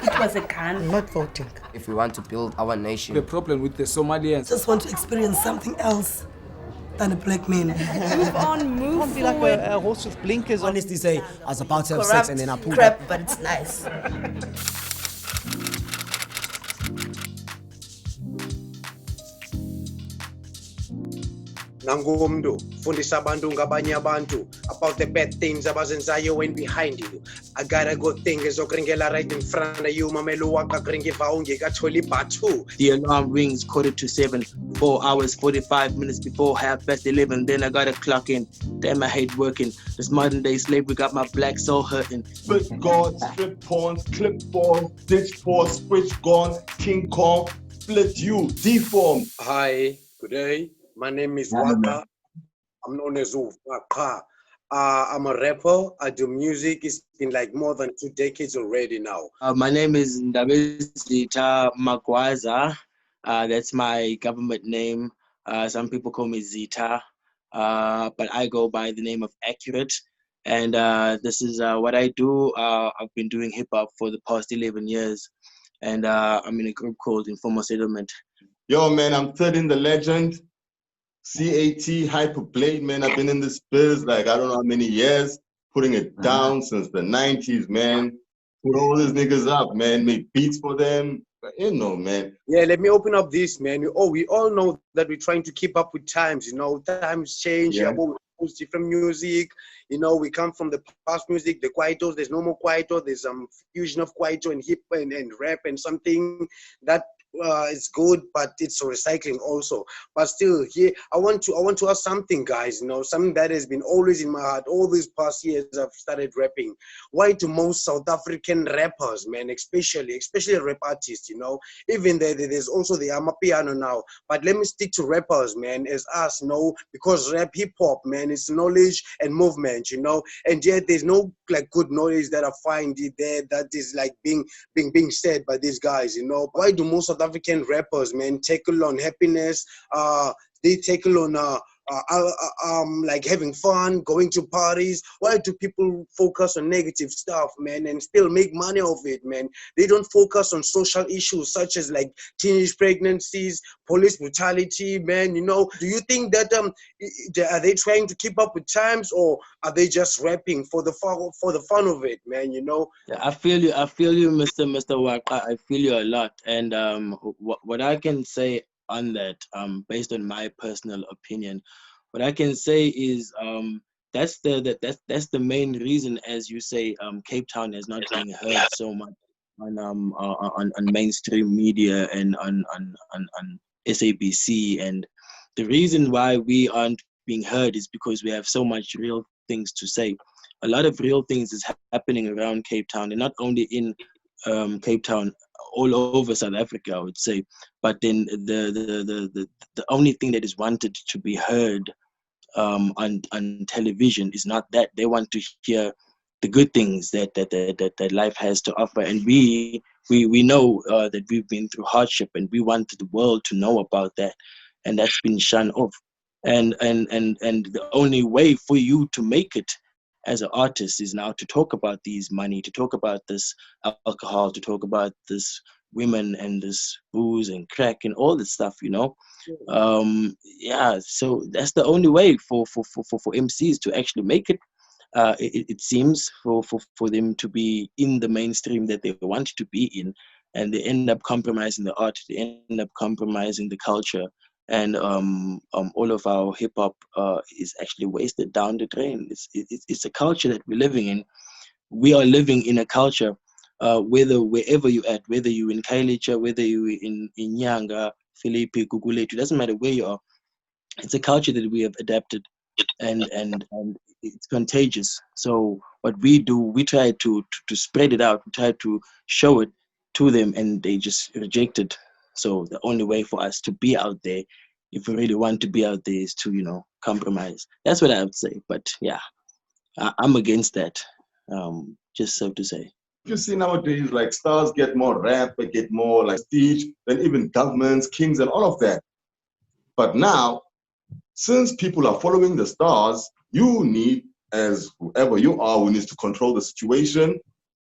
It was a gun. I'm not voting. If we want to build our nation. The problem with the Somalians. Just want to experience something else than a black man. Move on, move Can't be forward. like a horse with blinkers on. Honestly say, I was about to have Corrupt sex and then I pulled crap, up. but it's nice. Nangumdu, fundisa abantu ngabanye abantu about the bad things abazenzayo when behind you. I got a good thing ezokringela right in front of you. Mamelu waka kringiva ungekatholi batu. The alarm rings 7:15, 4 hours 45 minutes before 11:30. Then I gotta clock in. Damn, I hate working. This modern day slavery got my black soul hurting. Split guard, strip pawns, clipboard, ditch paws, switch gone, King Kong, split you, deformed. Hi, good day. My name is Waka. I'm known as Waka. I'm a rapper. I do music. It's been like more than 2 decades already now. My name is Ndabezitha Magwaza. That's my government name. Some people call me Zita, but I go by the name of Accurate. And this is what I do. I've been doing hip hop for the past 11 years. And I'm in a group called Informal Settlement. Yo, man, I'm Third in the Legend. CAT, Hyperblade, man. I've been in this biz like I don't know how many years, putting it down since the 90s, man. Put all these niggas up, man. Make beats for them. You know, man. Yeah, let me open up this, man. We all know that we're trying to keep up with times, times change. Yeah. We post different music. We come from the past music, the Kwaito. There's no more Kwaito. There's some fusion of Kwaito and hip and rap and something that it's good, but it's recycling also. But still, here I want to ask something, guys. Something that has been always in my heart all these past years. I've started rapping. Why do most South African rappers, man, especially rap artists, even there's also the Amapiano now. But let me stick to rappers, man, as us, because rap, hip hop, man, it's knowledge and movement, and yet there's no like good knowledge that I find there that is like being said by these guys, Why do most South African rappers, man, tackle on happiness? They tackle on like having fun, going to parties. Why do people focus on negative stuff, man, and still make money off it, man? They don't focus on social issues such as like teenage pregnancies, police brutality, man. Do you think that are they trying to keep up with times, or are they just rapping for the fun of it, man? Yeah, I feel you, Mr. Waka. I feel you a lot. And what I can say on that, based on my personal opinion, what I can say is that's the main reason, as you say, Cape Town is not being heard so much on mainstream media and on SABC. And the reason why we aren't being heard is because we have so much real things to say. A lot of real things is happening around Cape Town, and not only in Cape Town, all over South Africa, I would say. But then the only thing that is wanted to be heard on television is not that. They want to hear the good things that life has to offer, and we know that we've been through hardship, and we want the world to know about that, and that's been shunned off. And the only way for you to make it as an artist is now to talk about these money, to talk about this alcohol, to talk about this women and this booze and crack and all this stuff, so that's the only way for MCs to actually make it. It seems for them to be in the mainstream that they want to be in, and they end up compromising the art, they end up compromising the culture, and all of our hip hop is actually wasted down the drain. It's a culture that we're living in. We are living in a culture, wherever you're at, whether you're in Kailicha, whether you're in Nyanga, Philippi, Guguletu, it doesn't matter where you are. It's a culture that we have adapted, and it's contagious. So what we do, we try to spread it out, we try to show it to them, and they just reject it. So the only way for us to be out there, if we really want to be out there, is to, compromise. That's what I would say. But yeah, I'm against that, just so to say. You see nowadays, like stars get more rap, they get more like prestige than even governments, kings, and all of that. But now, since people are following the stars, you need, as whoever you are, who needs to control the situation,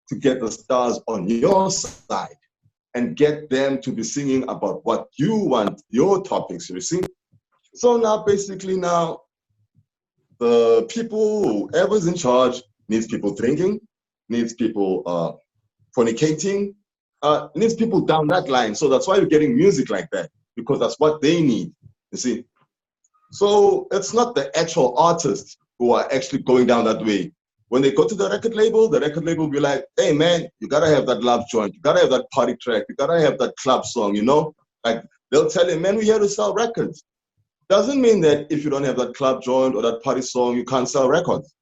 to get the stars on your side and get them to be singing about what you want, your topics, you see? So now, basically now, the people, whoever's in charge, needs people drinking, needs people fornicating, needs people down that line. So that's why you're getting music like that, because that's what they need, you see? So it's not the actual artists who are actually going down that way. When they go to the record label will be like, hey man, you gotta have that love joint, you gotta have that party track, you gotta have that club song, you know? Like they'll tell you, man, we're here to sell records. Doesn't mean that if you don't have that club joint or that party song, you can't sell records.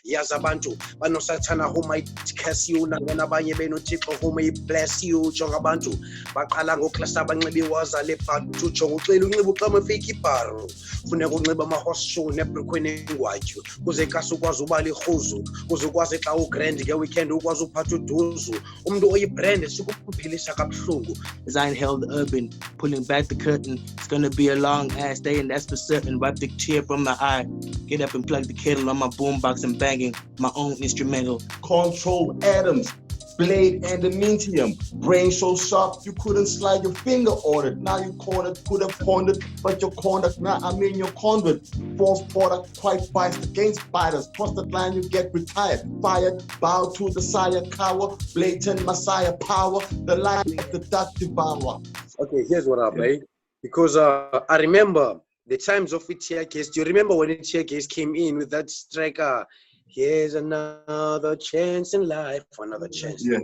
Yazi abantu banosathana who might curse you nangona abanye benothixo who may bless you. Jonga abantu baqala ngoklasa abanxiba iwaza lebhatu jonga uxela unxiba uxama fake ibharu funeka unxiba ama-horseshoe nebrukhwe nengwatyu kuze kasi ukwazi uba lirhuzu kuze ukwazi xa ugrand ngeweekend ukwazi uphatha uduzu umntu oyibrand sikuphilisa kabuhlungu. Zion held urban, pulling back the curtain. It's gonna be a long ass day, and that's for certain. Wipe the tear from my eye. Get up and plug the kettle on my boombox and banging my own instrumental. Control atoms, blade adamantium, brain so sharp you couldn't slide your finger on it. Now you cornered, could have cornered, but you're cornered. Now I'm in your convert. False product, quite biased against fighters. Cross the line, you get retired. Fired, bow to the sire, cower, blatant messiah power, the light of the dark devourer. Okay, here's what up, eh? Because I remember the times of Tear Gas. Do you remember when Tear Gas came in with that striker? Here's another chance in life, another chance. Yeah.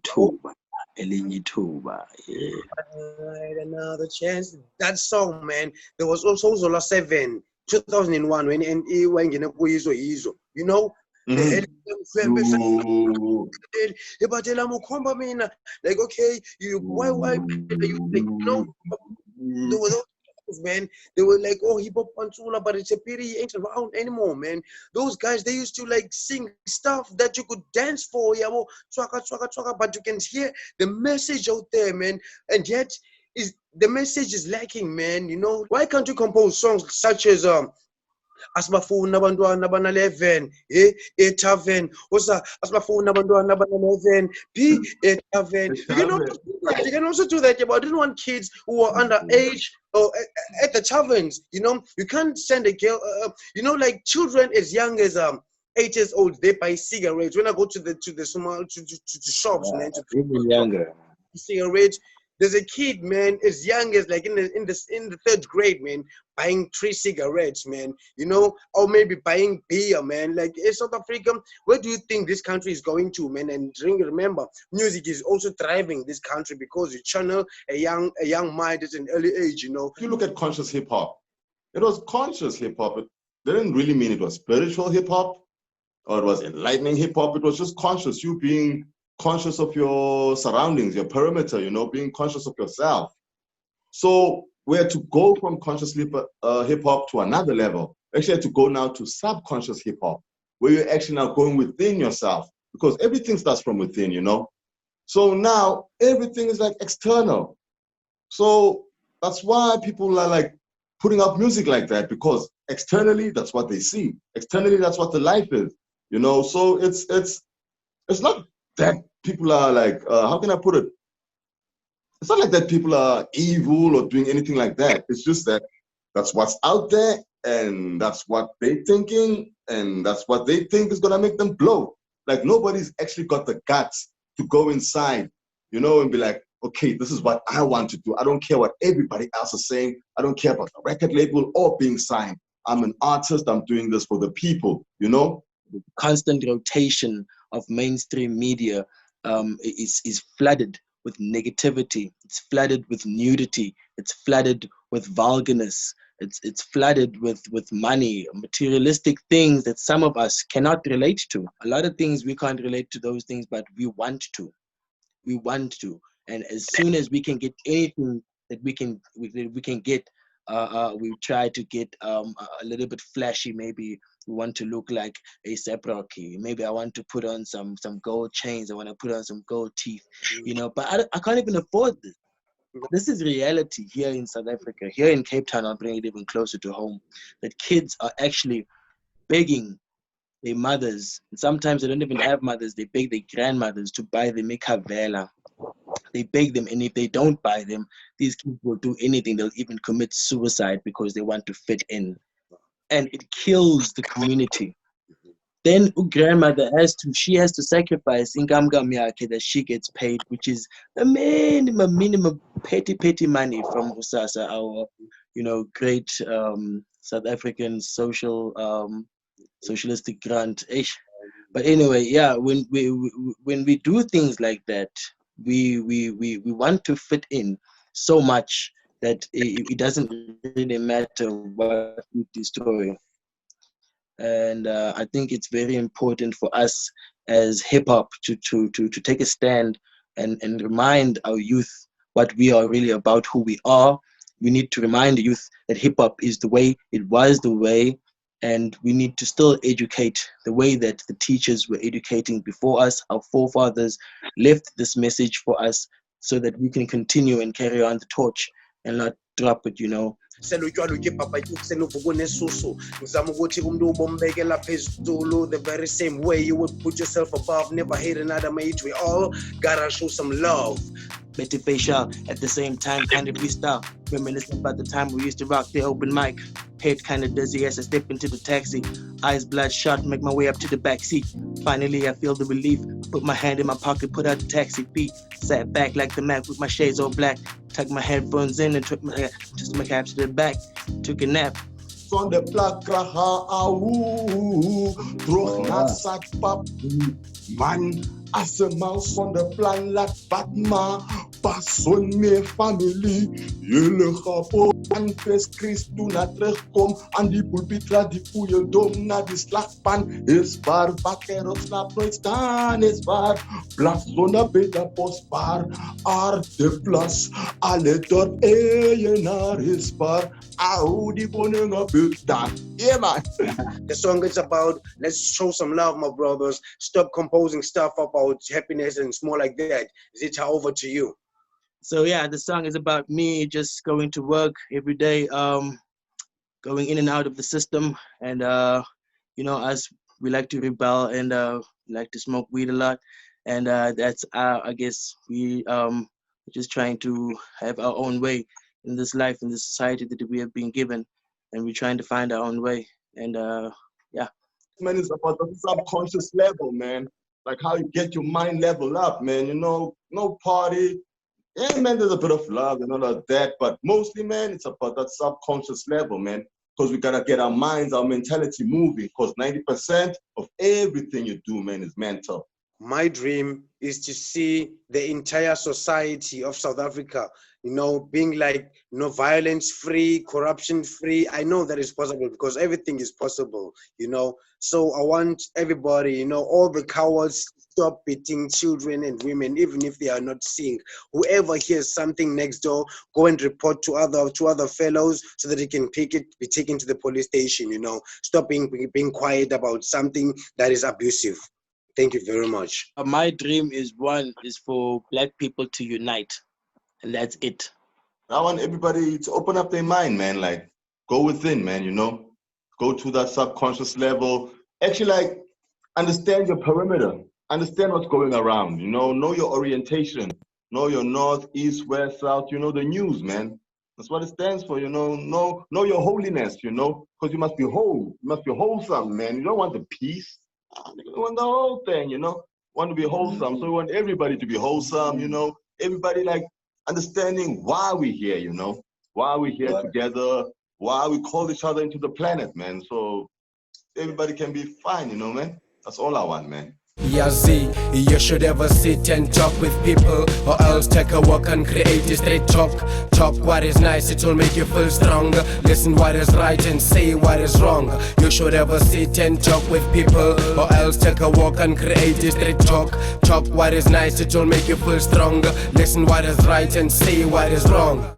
Tuba, Elinyi Tuba. Yeah. Another chance. That song, man. There was also Zola 7, 2001, when he went in Yizo. You know? Like, okay, why you like, you know, there were those man, they were like, oh, hip hop Pantula, but it's a pity he ain't around anymore, man. Those guys, they used to like sing stuff that you could dance for, yeah, but you can hear the message out there, man, and yet the message is lacking, man. You know, why can't you compose songs such as asibafuna abantwana abana-11 etavern osa asibafuna abantwana abana-11 p etavern. You can also do that, but I didn't want kids who are underage or at the taverns. You know, you can't send a girl you know, like children as young as 8 years old, they buy cigarettes. When I go to the shops, man, Even younger. cigarettes. There's a kid, man, as young as like in the 3rd grade, man, buying 3 cigarettes, man, you know, or maybe buying beer, man. Like in South Africa, where do you think this country is going to, man? And remember, music is also thriving this country because you channel a young mind at an early age, you know. If you look at conscious hip hop, it was conscious hip hop. It didn't really mean it was spiritual hip hop or it was enlightening hip hop. It was just conscious, you being conscious of your surroundings, your perimeter, you know, being conscious of yourself. So we had to go from conscious hip hop to another level. Actually, had to go now to subconscious hip hop, where you're actually now going within yourself, because everything starts from within, you know. So now everything is like external. So that's why people are like putting out music like that, because externally that's what they see. Externally, that's what the life is, you know. So it's not that people are like, how can I put it? It's not like that people are evil or doing anything like that. It's just that that's what's out there and that's what they're thinking and that's what they think is gonna make them blow. Like nobody's actually got the guts to go inside, you know, and be like, okay, this is what I want to do. I don't care what everybody else is saying. I don't care about the record label or being signed. I'm an artist. I'm doing this for the people, you know? The constant rotation of mainstream media is flooded with negativity. It's flooded with nudity. It's flooded with vulgarness. It's flooded with money, materialistic things that some of us cannot relate to. A lot of things we can't relate to those things, but we want to. We want to. And as soon as we can get anything that we can get, we try to get a little bit flashy. Maybe we want to look like A$AP Rocky. Maybe I want to put on some gold chains. I want to put on some gold teeth, you know. But I can't even afford this. This is reality here in South Africa. Here in Cape Town, I'll bring it even closer to home. That kids are actually begging their mothers. And sometimes they don't even have mothers. They beg their grandmothers to buy them a kavela. They beg them, and if they don't buy them, these kids will do anything. They'll even commit suicide because they want to fit in. And it kills the community. Then grandmother has to sacrifice income that she gets paid, which is a minimum petty money from USASA, our great South African socialistic grant. But anyway, yeah, when we do things like that, we want to fit in so much that it doesn't really matter what we destroy. And I think it's very important for us as hip hop to take a stand and remind our youth what we are really about, who we are. We need to remind the youth that hip hop is the way, it was the way, and we need to still educate the way that the teachers were educating before us. Our forefathers left this message for us so that we can continue and carry on the torch and not drop it, the very same way you would put yourself above, never hate another mate. We all gotta show some love. Betty facial at the same time, kind of freestyle. Reminiscing about the time we used to rock the open mic. Head kind of dizzy as I step into the taxi. Eyes bloodshot, make my way up to the back seat. Finally, I feel the relief. Put my hand in my pocket, put out the taxi feet. Sat back like the Mac with my shades all black. Tucked my headphones in and took my cab to the back. Took a nap. Van de plak kraha au, droog na sak pap, man. As een mouse van de plan laat Batma, pas on meer familie. Jullie gaan op en Chris toen naar terugkom. Aan die pulpit laat die koeien dom naar die slagpan. Is waar, wakker op slaap nooit staan, is waar. Plas zonder beter postbaar. Aarde plas, alle dorp eienaar is waar. Au, die koning op het dak. Yeah, man. The song is about, let's show some love, my brothers. Stop composing stuff about happiness and it's more like that. Zita, over to you. So yeah, the song is about me just going to work every day, going in and out of the system. And, us, we like to rebel and we like to smoke weed a lot. And that's, I guess, we just trying to have our own way in this life, in this society that we have been given. And we're trying to find our own way. And yeah. Man, it's about the subconscious level, man. Like how you get your mind level up, man. No party. Yeah, man, there's a bit of love and all of that. But mostly, man, it's about that subconscious level, man. Because we got to get our minds, our mentality moving. Because 90% of everything you do, man, is mental. My dream is to see the entire society of South Africa, being like, violence free, corruption free. I know that is possible because everything is possible, So I want everybody, all the cowards, stop beating children and women, even if they are not seeing. Whoever hears something next door, go and report to other fellows so that it can be taken to the police station, Stop being quiet about something that is abusive. Thank you very much. My dream is for Black people to unite, and that's it. I want everybody to open up their mind, man. Like, go within, man, Go to that subconscious level. Actually, understand your perimeter. Understand what's going around, Know your orientation. Know your north, east, west, south. The news, man. That's what it stands for, Know your holiness, Because you must be whole. You must be wholesome, man. You don't want the peace. You want the whole thing, Want to be wholesome. So we want everybody to be wholesome, Everybody like understanding why we're here, Why we're here together, why we call each other into the planet, man. So everybody can be fine, man. That's all I want, man. Yazi, you should ever sit and talk with people, or else take a walk and create a straight talk. Talk what is nice, it will make you feel stronger. Listen what is right and say what is wrong. You should ever sit and talk with people, or else take a walk and create a straight talk. Talk what is nice, it will make you feel stronger. Listen what is right and say what is wrong.